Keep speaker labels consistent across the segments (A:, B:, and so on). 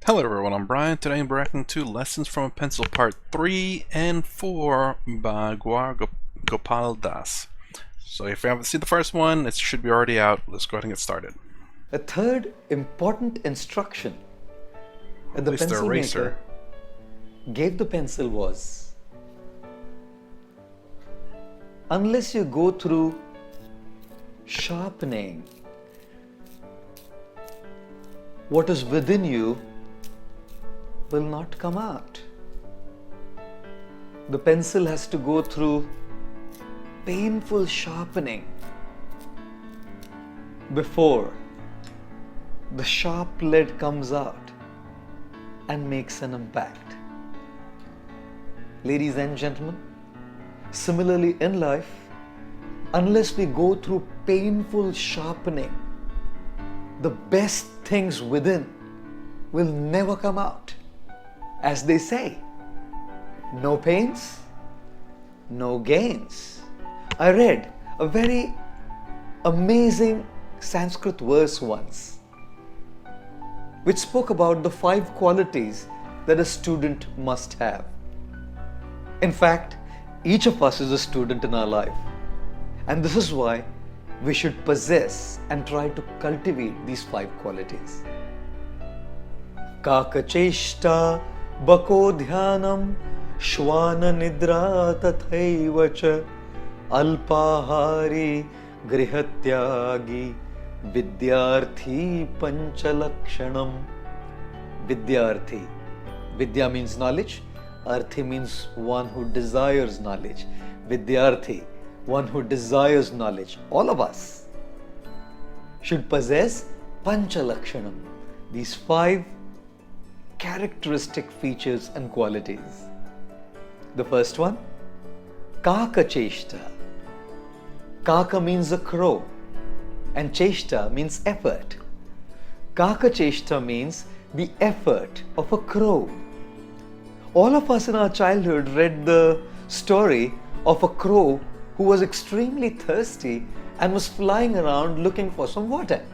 A: Hello everyone, I'm Brian. Today I'm reacting to Lessons from a Pencil Part 3 and 4 by Gaur Gopal Das. So if you haven't seen the first one, it should be already out. Let's go ahead and get started.
B: A third important instruction that the
A: At least the
B: pencil
A: eraser.
B: maker gave the pencil was, unless you go through sharpening, what is within you will not come out. The pencil has to go through painful sharpening before the sharp lead comes out and makes an impact. Ladies and gentlemen, similarly in life, unless we go through painful sharpening, the best things within will never come out. As they say, no pains, no gains. I read a very amazing Sanskrit verse once, which spoke about the 5 qualities that a student must have. In fact, each of us is a student in our life, and this is why we should possess and try to cultivate these 5 qualities. Kakacheshta bako dhyanam shwana nidra tathaiva cha alpahari grihatyagi vidyarthi panchalakshanam. Vidyarthi. Vidya means knowledge. Arthi means one who desires knowledge. Vidyarthi, one who desires knowledge. All of us should possess panchalakshanam. These 5 characteristic features and qualities. The first one, Kaka Cheshta. Kaka means a crow and Cheshta means effort. Kaka Cheshta means the effort of a crow. All of us in our childhood read the story of a crow who was extremely thirsty and was flying around looking for some water.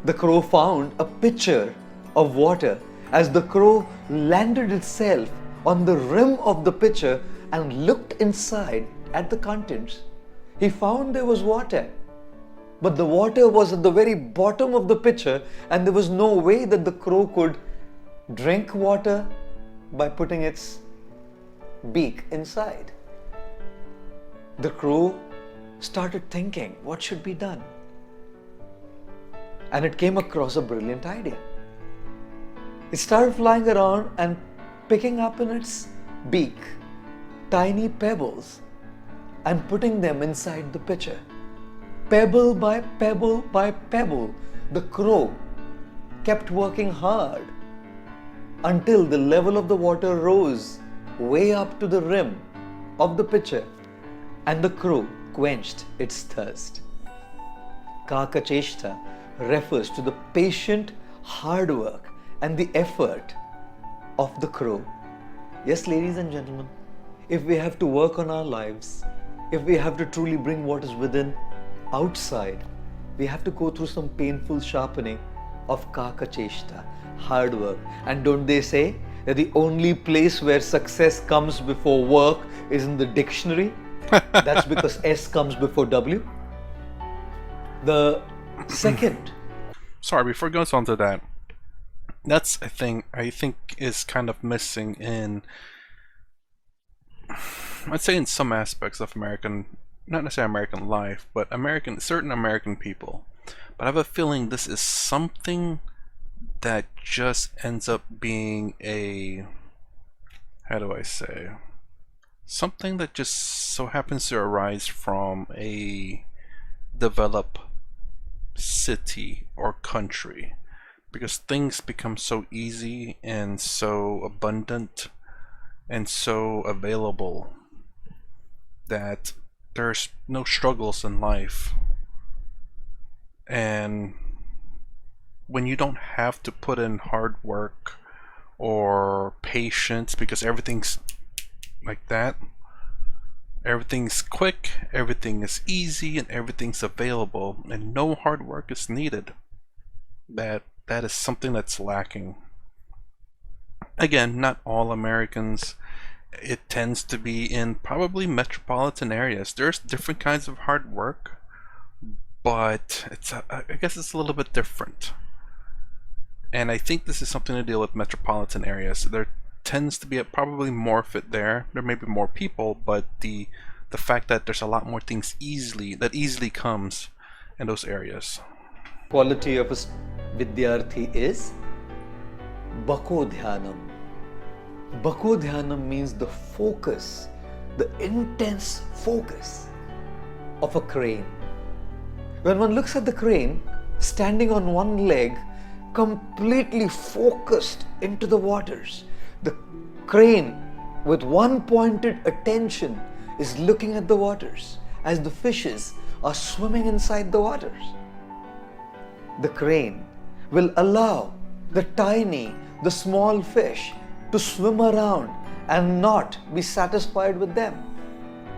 B: The crow found a pitcher of water. As the crow landed itself on the rim of the pitcher and looked inside at the contents, he found there was water. But the water was at the very bottom of the pitcher, and there was no way that the crow could drink water by putting its beak inside. The crow started thinking, what should be done? And it came across a brilliant idea. It started flying around and picking up in its beak tiny pebbles and putting them inside the pitcher. Pebble by pebble by pebble, the crow kept working hard until the level of the water rose way up to the rim of the pitcher, and the crow quenched its thirst. Kakacheshta refers to the patient hard work and the effort of the crow. Yes, ladies and gentlemen, if we have to work on our lives, if we have to truly bring what is within outside, we have to go through some painful sharpening of Kakacheshta, hard work. And don't they say that the only place where success comes before work is in the dictionary? That's because S comes before W. The second.
A: Sorry, before going on to that, that's a thing I think is kind of missing in, I'd say, in some aspects of American, not necessarily American life, but certain American people. But I have a feeling this is something that just ends up being a, how do I say, something that just so happens to arise from a developed city or country, because things become so easy and so abundant and so available that there's no struggles in life. And when you don't have to put in hard work or patience because everything's like that, everything's quick, everything is easy, and everything's available, and no hard work is needed, that that is something that's lacking. Again, not all Americans. It tends to be in probably metropolitan areas. There's different kinds of hard work, but I guess it's a little bit different. And I think this is something to deal with metropolitan areas. There tends to be probably more fit there. There may be more people, but the fact that there's a lot more things easily comes in those areas.
B: Quality of a vidyarthi is Bakodhyanam. Bakodhyanam means the focus, the intense focus of a crane. When one looks at the crane, standing on one leg, completely focused into the waters, the crane with one pointed attention is looking at the waters as the fishes are swimming inside the waters. The crane will allow the small fish to swim around and not be satisfied with them.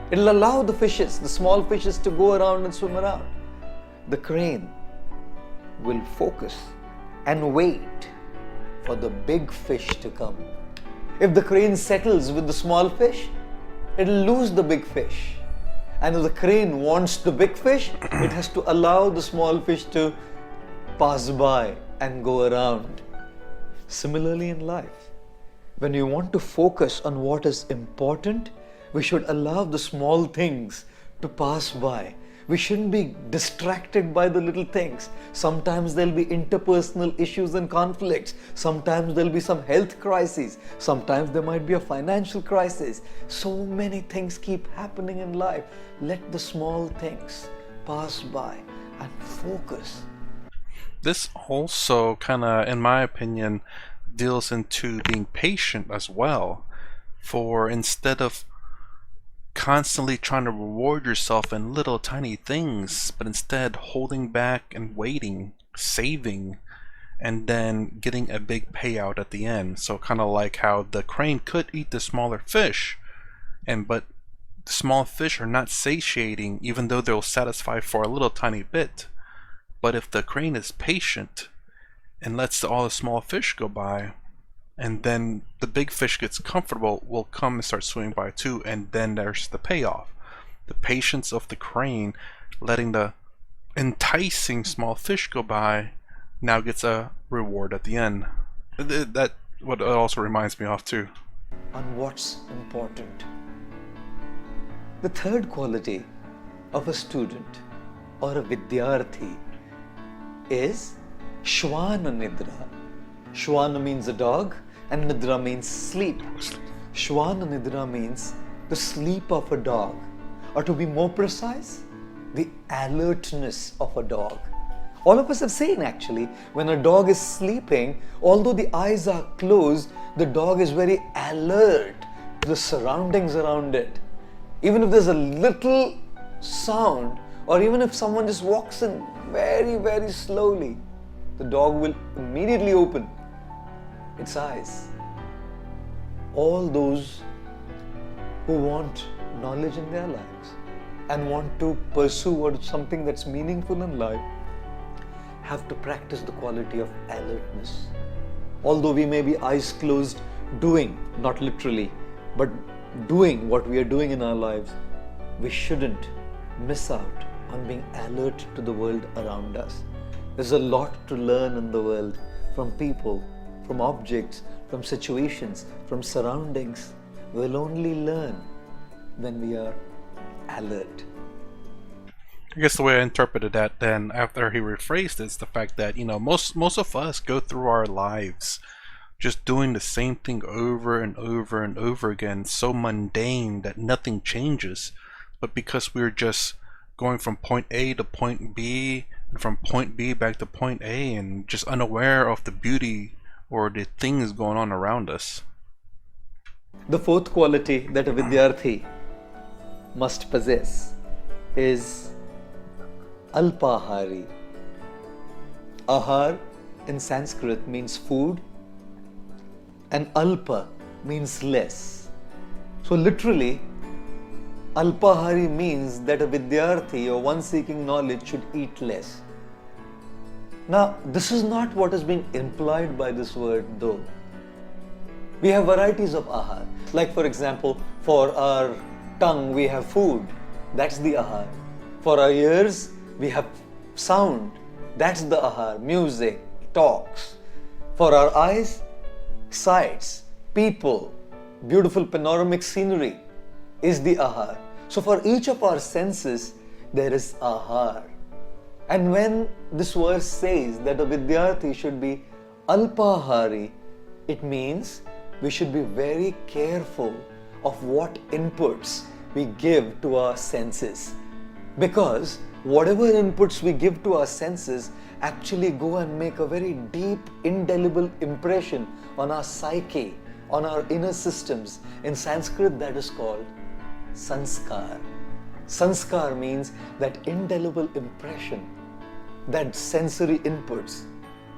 B: It'll allow the small fishes to go around and swim around. The crane will focus and wait for the big fish to come. If the crane settles with the small fish, it'll lose the big fish. And if the crane wants the big fish, it has to allow the small fish to pass by and go around. Similarly in life, when we want to focus on what is important, we should allow the small things to pass by. We shouldn't be distracted by the little things. Sometimes there'll be interpersonal issues and conflicts. Sometimes there'll be some health crises. Sometimes there might be a financial crisis. So many things keep happening in life. Let the small things pass by and focus.
A: This also kind of, in my opinion, deals into being patient as well. For instead of constantly trying to reward yourself in little tiny things, but instead holding back and waiting, saving, and then getting a big payout at the end. So kind of like how the crane could eat the smaller fish, but the small fish are not satiating even though they'll satisfy for a little tiny bit. But if the crane is patient and lets all the small fish go by, and then the big fish gets comfortable, will come and start swimming by too, and then there's the payoff. The patience of the crane letting the enticing small fish go by now gets a reward at the end. That what it also reminds me of too.
B: On what's important. The third quality of a student or a vidyarthi is Shwana Nidra. Shwana means a dog and Nidra means sleep. Shwana Nidra means the sleep of a dog, or to be more precise, the alertness of a dog. All of us have seen actually, when a dog is sleeping, although the eyes are closed, the dog is very alert to the surroundings around it. Even if there's a little sound, or even if someone just walks in very, very slowly, the dog will immediately open its eyes. All those who want knowledge in their lives and want to pursue something that's meaningful in life have to practice the quality of alertness. Although we may be eyes closed doing, not literally, but doing what we are doing in our lives, we shouldn't miss out on being alert to the world around us. There's a lot to learn in the world, from people, from objects, from situations, from surroundings. We'll only learn when we are alert.
A: I guess the way I interpreted that then after he rephrased it is the fact that, most of us go through our lives just doing the same thing over and over and over again, so mundane that nothing changes. But because we're just going from point A to point B, and from point B back to point A, and just unaware of the beauty or the things going on around us.
B: The fourth quality that a vidyarthi must possess is Alpahari. Ahar in Sanskrit means food, and Alpa means less. So literally, Alpahari means that a vidyarthi or one seeking knowledge should eat less. Now, this is not what is being implied by this word though. We have varieties of ahar. Like for example, for our tongue we have food, that's the ahar. For our ears we have sound, that's the ahar, music, talks. For our eyes, sights, people, beautiful panoramic scenery is the ahar. So for each of our senses there is ahar. And when this verse says that a vidyarthi should be alpahari, it means we should be very careful of what inputs we give to our senses. Because whatever inputs we give to our senses actually go and make a very deep, indelible impression on our psyche, on our inner systems. In Sanskrit that is called sanskar. Sanskar means that indelible impression that sensory inputs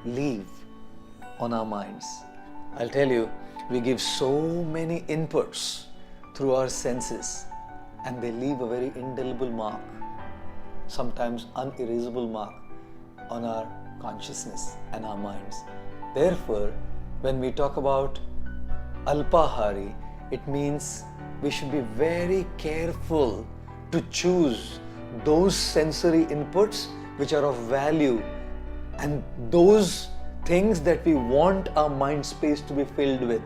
B: leave on our minds. I'll tell you, we give so many inputs through our senses and they leave a very indelible mark, sometimes unerasable mark on our consciousness and our minds. Therefore, when we talk about alpahari, it means we should be very careful to choose those sensory inputs which are of value and those things that we want our mind space to be filled with.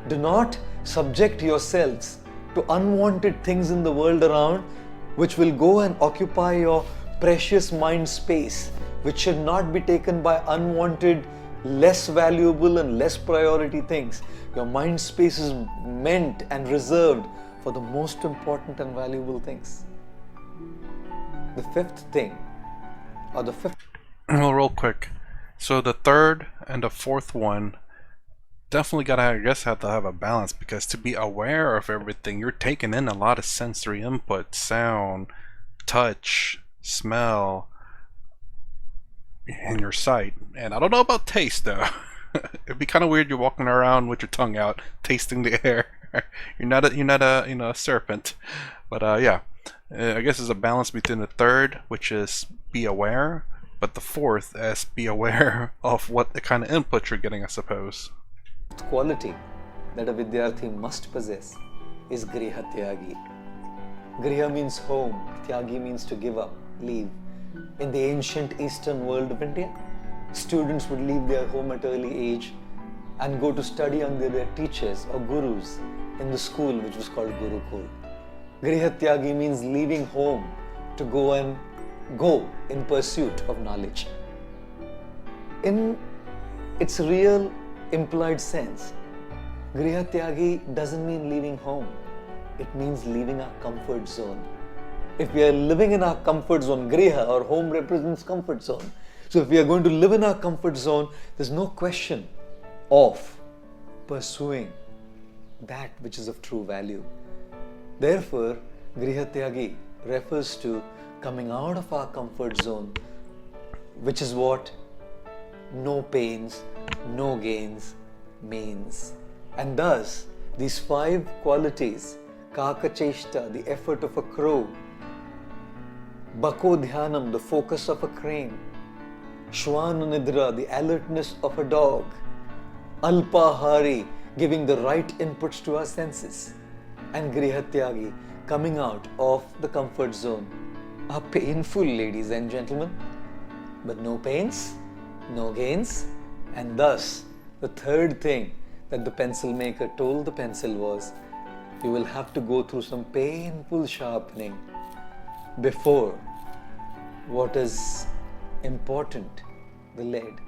B: Do not subject yourselves to unwanted things in the world around which will go and occupy your precious mind space, which should not be taken by unwanted, less valuable and less priority things. Your mind space is meant and reserved for the most important and valuable things. The fifth thing, or the fifth...
A: Well, real quick. So the third and the fourth one definitely gotta, I guess, have to have a balance, because to be aware of everything, you're taking in a lot of sensory input, sound, touch, smell, and your sight. And I don't know about taste though. It'd be kind of weird. You're walking around with your tongue out, tasting the air. You're not a a serpent. But yeah, I guess there's a balance between the third, which is be aware, but the fourth as be aware of what the kind of input you're getting, I suppose.
B: Quality that a vidyarthi must possess is griha tyagi. Griha means home, tyagi means to give up, leave. In the ancient eastern world of India, students would leave their home at early age and go to study under their teachers or gurus in the school which was called Gurukul. Griha tyagi means leaving home to go in pursuit of knowledge. In its real implied sense, griha tyagi doesn't mean leaving home. It means leaving our comfort zone. If we are living in our comfort zone, griha or home represents comfort zone. So if we are going to live in our comfort zone, there's no question of pursuing that which is of true value. Therefore, griha tyagi refers to coming out of our comfort zone, which is what no pains, no gains means. And thus, these 5 qualities, kakacheshta, the effort of a crow, bako dhyanam, the focus of a crane, shwananidra, the alertness of a dog, alpahari, giving the right inputs to our senses, and griha tyagi, coming out of the comfort zone, are painful, ladies and gentlemen. But no pains, no gains. And thus, the third thing that the pencil maker told the pencil was, you will have to go through some painful sharpening before what is important, the lead,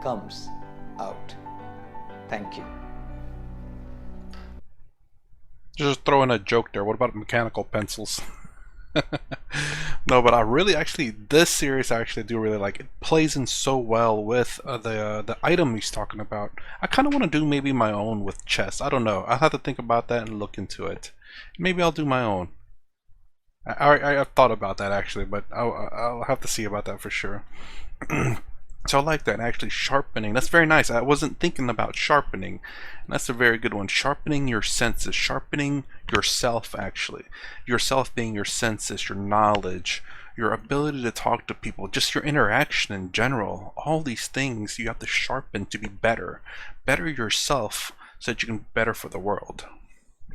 B: comes out. Thank you.
A: Just throw in a joke there. What about mechanical pencils? No, but I really actually, this series I actually do really like. It plays in so well with the item he's talking about. I kind of want to do maybe my own with chess. I don't know. I'll have to think about that and look into it. Maybe I'll do my own. I've thought about that actually, but I'll have to see about that for sure. So I like that. Actually, sharpening. That's very nice. I wasn't thinking about sharpening. And that's a very good one. Sharpening your senses. Sharpening yourself, actually. Yourself being your senses, your knowledge, your ability to talk to people, just your interaction in general, all these things you have to sharpen to be better. Better yourself so that you can be better for the world.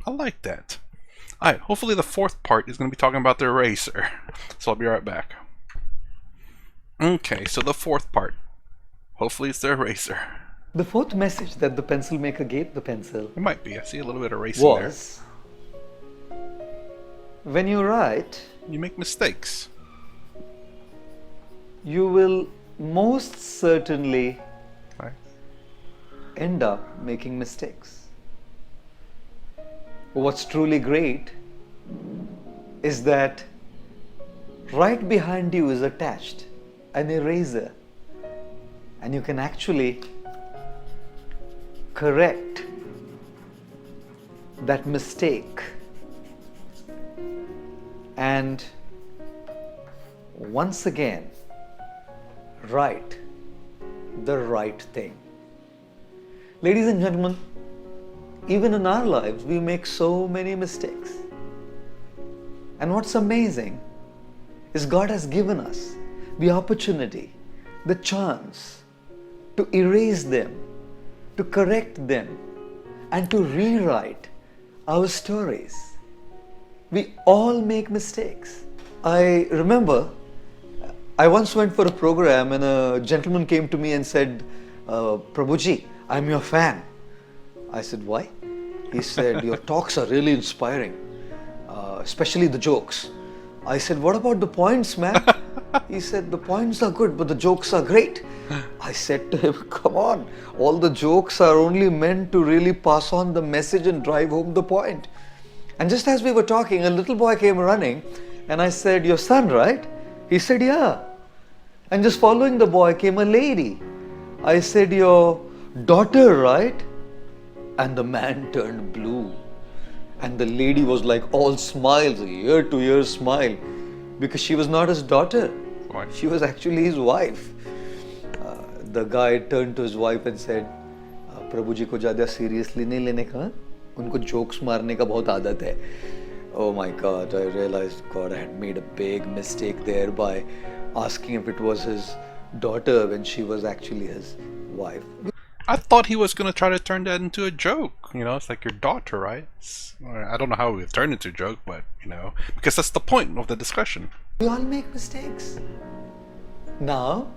A: I like that. Alright, hopefully the fourth part is going to be talking about the eraser. So I'll be right back. Okay, so the fourth part. Hopefully it's the eraser.
B: The fourth message that the pencil maker gave the pencil
A: It might be. I see a little bit of erasing there.
B: was, when you write,
A: You make mistakes.
B: you will most certainly
A: Right?
B: end up making mistakes. What's truly great is that right behind you is attached an eraser, and you can actually correct that mistake and once again write the right thing. Ladies and gentlemen, even in our lives we make so many mistakes. And what's amazing is God has given us the opportunity, the chance to erase them, to correct them, and to rewrite our stories. We all make mistakes. I remember I once went for a program and a gentleman came to me and said, Prabhuji, I'm your fan. I said, why? He said, your talks are really inspiring, especially the jokes. I said, what about the points, man? He said, the points are good, but the jokes are great. I said to him, come on, all the jokes are only meant to really pass on the message and drive home the point. And just as we were talking, a little boy came running and I said, your son, right? He said, yeah. And just following the boy came a lady. I said, your daughter, right? And the man turned blue. And the lady was like all smiles, a ear-to-ear smile, because she was not his daughter.
A: Why?
B: She was actually his wife. The guy turned to his wife and said, प्रभु जी को ज़्यादा seriously नहीं लेने का, उनको jokes मारने का बहुत आदत है. Oh my God, I realized, God, I had made a big mistake there by asking if it was his daughter when she was actually his wife.
A: I thought he was going to try to turn that into a joke. You know, it's like your daughter, right? I don't know how it would turn into a joke, but, you know, because that's the point of the discussion.
B: We all make mistakes. Now,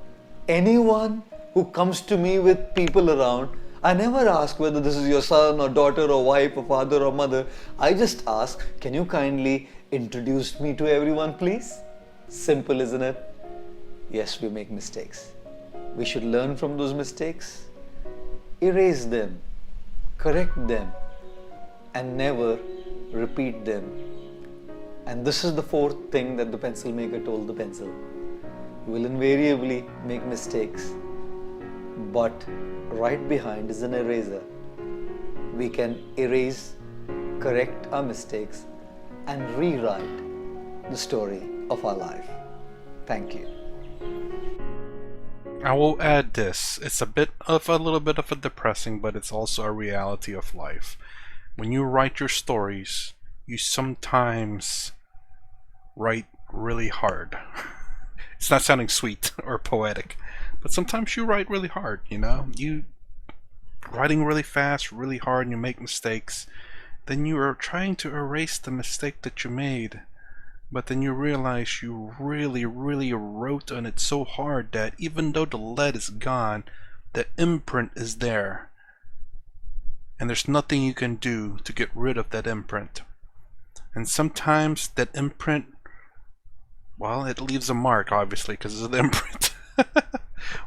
B: anyone who comes to me with people around, I never ask whether this is your son or daughter or wife or father or mother. I just ask, can you kindly introduce me to everyone, please? Simple, isn't it? Yes, we make mistakes. We should learn from those mistakes, erase them, correct them, and never repeat them. And this is the fourth thing that the pencil maker told the pencil. You will invariably make mistakes, but right behind is an eraser. We can erase, correct our mistakes, and rewrite the story of our life. Thank you.
A: I will add this. It's a little bit of a depressing, but it's also a reality of life. When you write your stories, you sometimes write really hard. It's not sounding sweet or poetic, but sometimes you write really hard, you know? You writing really fast, really hard, and you make mistakes. Then you are trying to erase the mistake that you made. But then you realize you really, really wrote on it so hard that even though the lead is gone, the imprint is there. And there's nothing you can do to get rid of that imprint. And sometimes that imprint, well, it leaves a mark, obviously, because of the imprint.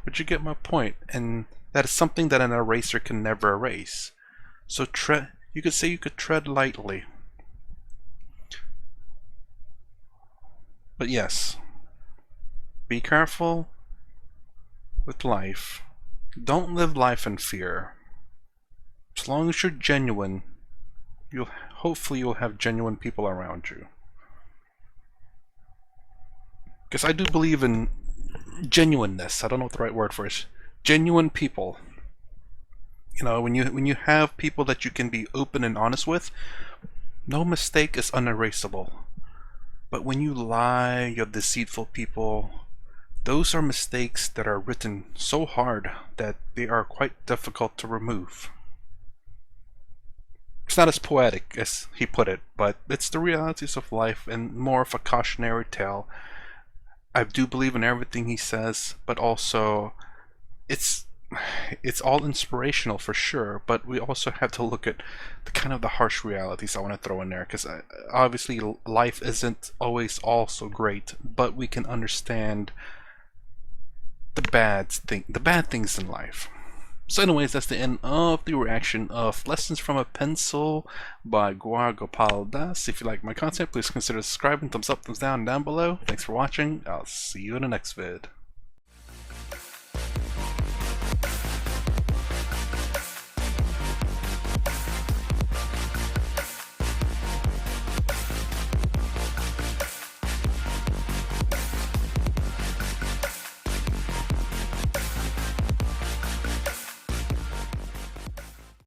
A: But you get my point. And that is something that an eraser can never erase. So you could say you could tread lightly. But yes, be careful with life. Don't live life in fear. As long as you're genuine, hopefully you'll have genuine people around you. Because I do believe in genuineness. I don't know what the right word for it is. Genuine people. You know, when you have people that you can be open and honest with, no mistake is unerasable. But when you lie, you're deceitful people, those are mistakes that are written so hard that they are quite difficult to remove. It's not as poetic as he put it, but it's the realities of life and more of a cautionary tale. I do believe in everything he says, but also it's it's all inspirational for sure, but we also have to look at the kind of the harsh realities I want to throw in there, because obviously life isn't always all so great, but we can understand the bad things in life. So anyways, that's the end of the reaction of Lessons from a Pencil by Gaur Gopal Das. If you like my content, please consider subscribing, thumbs up, thumbs down below. Thanks for watching. I'll see you in the next vid.